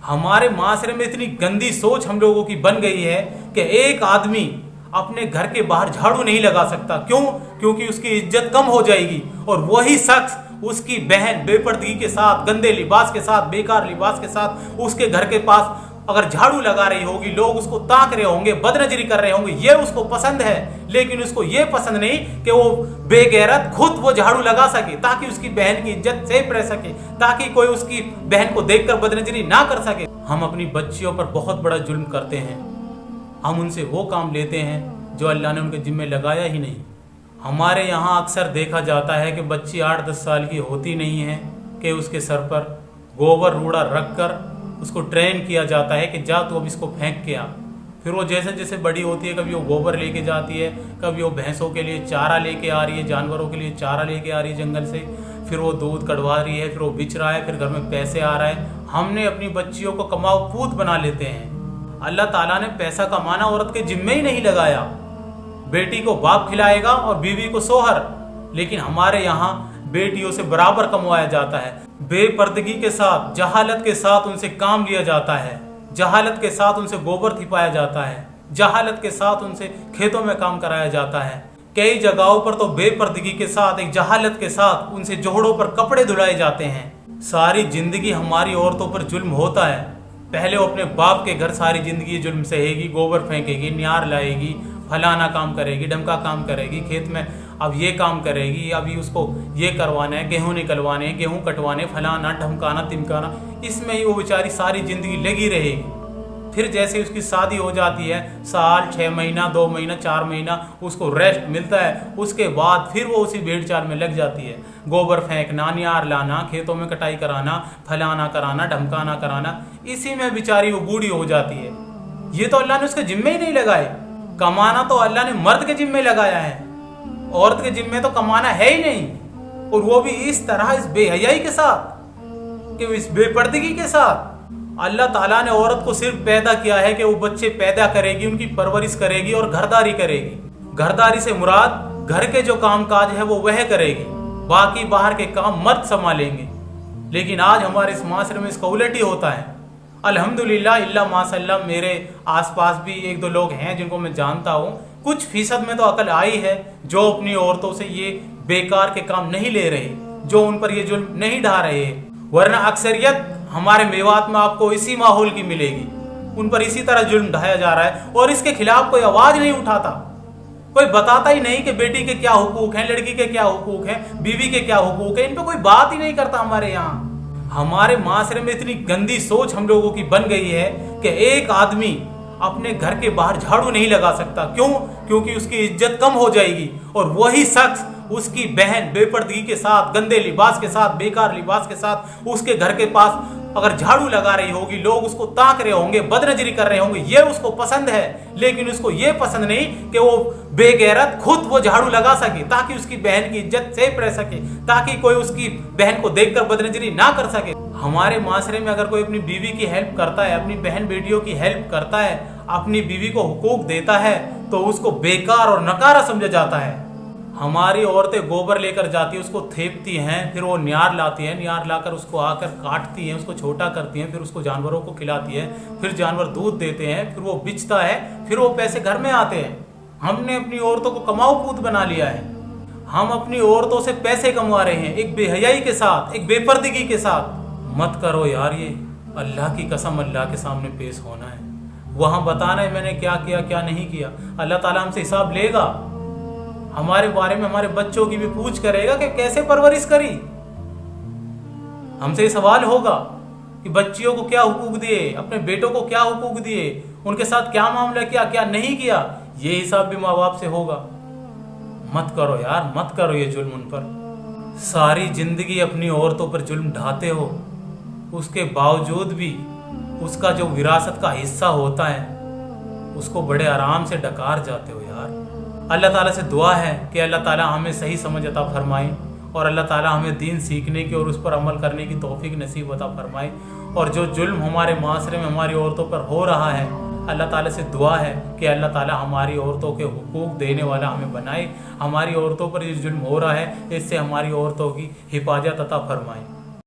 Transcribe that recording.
हमारे माशरे में इतनी गंदी सोच हम लोगों की बन गई है कि एक आदमी अपने घर के बाहर झाड़ू नहीं लगा सकता। क्यों? क्योंकि उसकी इज्जत कम हो जाएगी और वही शख्स उसकी बहन बेपर्दगी के साथ, गंदे लिबास के साथ, बेकार लिबास के साथ उसके घर के पास अगर झाड़ू लगा रही होगी, लोग उसको ताक रहे होंगे, बदनजरी कर रहे होंगे, ये उसको पसंद है। लेकिन उसको ये पसंद नहीं कि वो बेगैरत खुद वो झाड़ू लगा सके ताकि उसकी बहन की इज्जत सेफ रह सके, ताकि कोई उसकी बहन को देखकर बदनजरी ना कर सके। हम अपनी बच्चियों पर बहुत बड़ा जुल्म करते हैं। हम उनसे वो काम लेते हैं जो अल्लाह ने उनके जिम्मे लगाया ही नहीं। हमारे यहाँ अक्सर देखा जाता है कि बच्ची 8-10 साल की होती नहीं है कि उसके सर पर गोबर रूड़ा रख कर उसको ट्रेन किया जाता है कि जा तू अब इसको फेंक के आ। फिर वो जैसे जैसे बड़ी होती है, कभी वो गोबर लेके जाती है, कभी वो भैंसों के लिए चारा लेके आ रही है, जानवरों के लिए चारा लेके आ रही है जंगल से, फिर वो दूध कढ़वा रही है, फिर वो बिच रहा है, फिर घर में पैसे आ रहा है। हमने अपनी बच्चियों को कमाऊ पूत बना लेते हैं। अल्लाह ताला ने पैसा कमाना औरत के जिम्मे ही नहीं लगाया। बेटी को बाप खिलाएगा और बीवी को सोहर, लेकिन हमारे यहाँ बेटियों से बराबर कमवाया जाता है। बेपर्दगी के साथ, जहालत के साथ उनसे काम लिया जाता है, जहालत के साथ उनसे गोबर थिपाया जाता है, जहालत के साथ उनसे खेतों में काम कराया जाता है। कई जगहों पर तो बेपर्दगी के साथ, एक जहालत के साथ उनसे जोड़ों पर कपड़े धुलाए जाते हैं। सारी जिंदगी हमारी औरतों पर जुल्म होता है। पहले वो अपने बाप के घर सारी जिंदगी जुल्म सहेगी, गोबर फेंकेगी, न्यार लाएगी, फलाना काम करेगी, डमका काम करेगी, खेत में अब ये काम करेगी, अभी उसको ये करवाना है, गेहूं निकलवाने, गेहूं कटवाने, फलाना ढमकाना तिमकाना, इसमें ही वो बेचारी सारी जिंदगी लगी रहेगी। फिर जैसे उसकी शादी हो जाती है, साल, 6 महीना, 2 महीना, 4 महीना उसको रेस्ट मिलता है, उसके बाद फिर वो उसी भेड़ चाल में लग जाती है। गोबर फेंकना, न्यार लाना, खेतों में कटाई कराना, फलाना कराना, ढमकाना कराना, इसी में बेचारी वो बूढ़ी हो जाती है। ये तो अल्लाह ने उसके जिम्मे ही नहीं लगाए। कमाना तो अल्लाह ने मर्द के जिम्मे लगाया है, औरत के जिम्मे तो कमाना है ही नहीं। और वो भी इस तरह, इस बेहयाई के साथ, कि इस बेपर्दगी के साथ। अल्लाह ताला ने औरत को सिर्फ पैदा किया है कि वो बच्चे पैदा करेगी, उनकी परवरिश करेगी और घरदारी करेगी। घरदारी से मुराद घर के जो काम काज है वो वह करेगी, बाकी बाहर के काम मर्द संभालेंगे। लेकिन आज हमारे इस माशरे में इसका उलट ही होता है। अल्हम्दुलिल्लाह, इल्ला माशाअल्लाह, मेरे आसपास भी 1-2 लोग हैं जिनको मैं जानता हूँ। कुछ फीसद में तो अकल आई है जो अपनी औरतों से ये बेकार के काम नहीं ले रहे, जो उन पर ये जुल्म नहीं ढा रहे। वरना अक्सरियत हमारे मेवात में आपको इसी माहौल की मिलेगी। उन पर इसी तरह जुल्म ढाया जा रहा है और इसके खिलाफ कोई आवाज नहीं उठाता। कोई बताता ही नहीं कि बेटी के क्या हुकूक हैं, लड़की के क्या हुकूक हैं, बीवी के क्या हुकूक हैं। इन पर कोई बात ही नहीं करता हमारे यहाँ। हमारे माशरे में इतनी गंदी सोच हम लोगों की बन गई है कि एक आदमी अपने घर के बाहर झाड़ू नहीं लगा सकता। क्यों? क्योंकि उसकी इज्जत कम हो जाएगी और वही शख्स उसकी बहन बेपर्दगी के साथ, गंदे लिबास के साथ, बेकार लिबास के साथ उसके घर के पास अगर झाड़ू लगा रही होगी, लोग उसको ताक रहे होंगे, बदनजरी कर रहे होंगे, ये उसको पसंद है। लेकिन उसको ये पसंद नहीं कि वो बेगैरत खुद वो झाड़ू लगा सके ताकि उसकी बहन की इज्जत सेफ रह सके, ताकि कोई उसकी बहन को देखकर बदनजरी ना कर सके। हमारे माशरे में अगर कोई अपनी बीवी की हेल्प करता है, अपनी बहन बेटियों की हेल्प करता है, अपनी बीवी को हुकूक देता है, तो उसको बेकार और नकारा समझा जाता है। हमारी औरतें गोबर लेकर जाती है, उसको थेपती हैं, फिर वो न्यार लाती है, न्यार लाकर उसको आकर काटती हैं, उसको छोटा करती हैं, फिर उसको जानवरों को खिलाती है, फिर जानवर दूध देते हैं, फिर वो बिचता है, फिर वो पैसे घर में आते हैं। हमने अपनी औरतों को कमाऊ पूत बना लिया है। हम अपनी औरतों से पैसे कमा रहे हैं, एक बेहयाई के साथ, एक बेपर्दगी के साथ। मत करो यार, ये अल्लाह की कसम, अल्लाह के सामने पेश होना है, वहां बताना है मैंने क्या किया क्या नहीं किया। अल्लाह ताला हमसे हिसाब लेगा, हमारे बारे में हमारे बच्चों की भी पूछ करेगा कि कैसे परवरिश करी। हमसे सवाल होगा कि बच्चियों को क्या हुकूक दिए, अपने बेटों को क्या हुकूक दिए, उनके साथ क्या मामला किया क्या नहीं किया, ये हिसाब भी माँ बाप से होगा। मत करो यार, मत करो ये जुल्म उन पर। सारी जिंदगी अपनी औरतों पर जुल्म ढाते हो, उसके बावजूद भी उसका जो विरासत का हिस्सा होता है उसको बड़े आराम से डकार जाते हो यार। अल्लाह ताला से दुआ है कि अल्लाह ताला हमें सही समझ अता फरमाए और अल्लाह ताला हमें दीन सीखने की और उस पर अमल करने की तौफीक नसीब अता फरमाए। और जो जुल्म हमारे माशरे में हमारी औरतों पर हो रहा है, अल्लाह ताला से दुआ है कि अल्लाह ताला हमारी औरतों के हुकूक देने वाला हमें बनाए। हमारी औरतों पर जो जुल्म हो रहा है इससे हमारी औरतों की हिफाजत अता फरमाए।